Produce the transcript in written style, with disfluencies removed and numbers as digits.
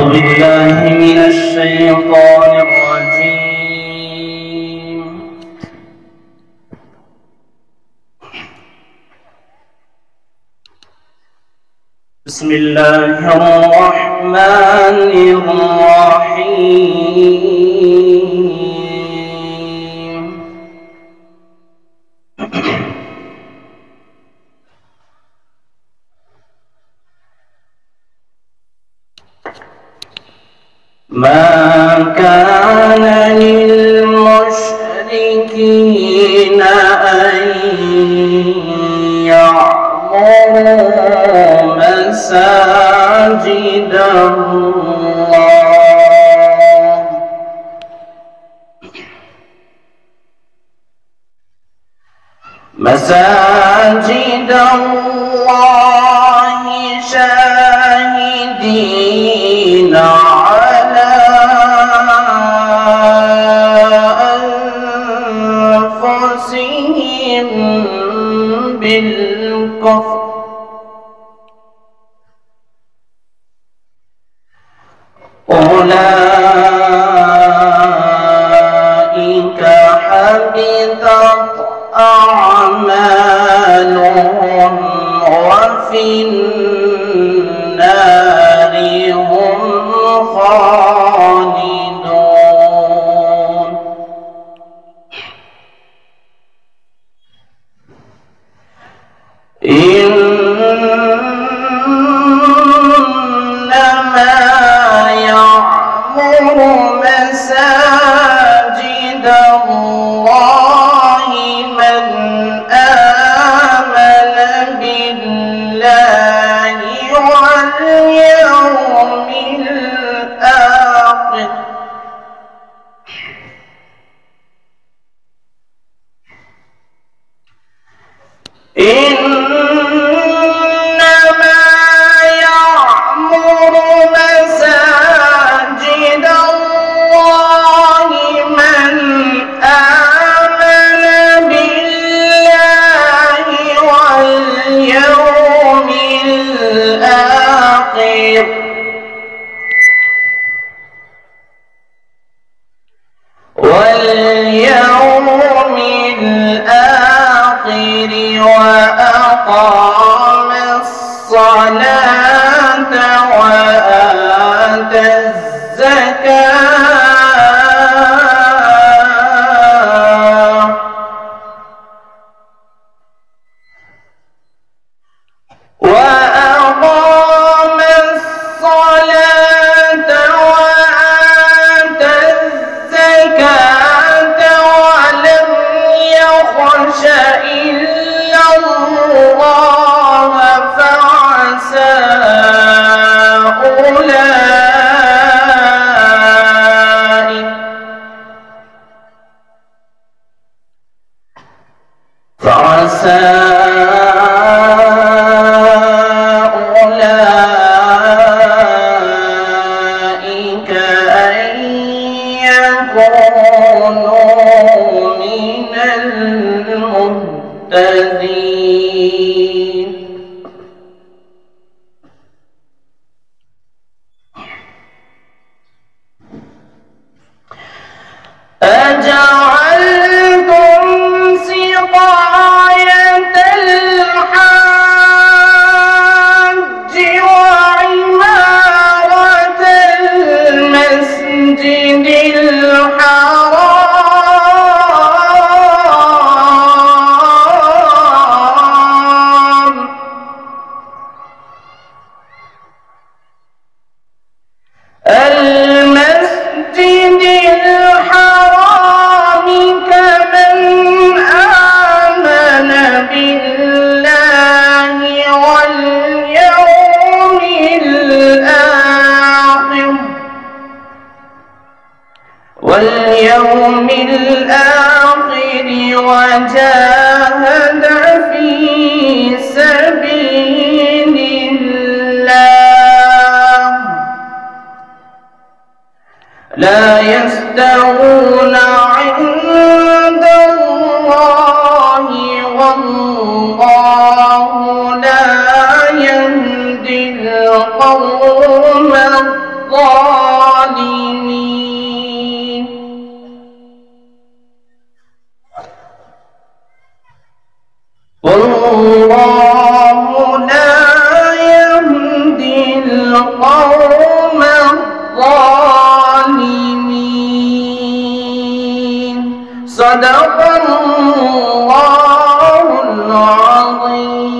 أعوذ بالله من الشيطان الرجيم. بسم الله الرحمن الرحيم. ما كان للمشركين أن يعمروا مساجد الله شاهدين على أنفسهم بالكفر أولئك حبطت أعمالهم وفي النار هم خالدون. إنما يعمر مساجد الله من آمن بالله واليوم الآخر إنما يعمر مساجد الله من آمن بالله واليوم الآخر وأقام الصلاة وآتى الزكاة ولم يخش إلا الله فعسى أولئك أن يكونوا من المهتدين. أجعلتم سقاية الحاج وعمارة المسجد الحرام كمن آمن بالله واليوم الآخر وجاهد في سبيل الله لا يستوون عند الله والله لا يهدي القوم الظالمين. والله لا يهدي القوم الظالمين. صدق الله العظيم.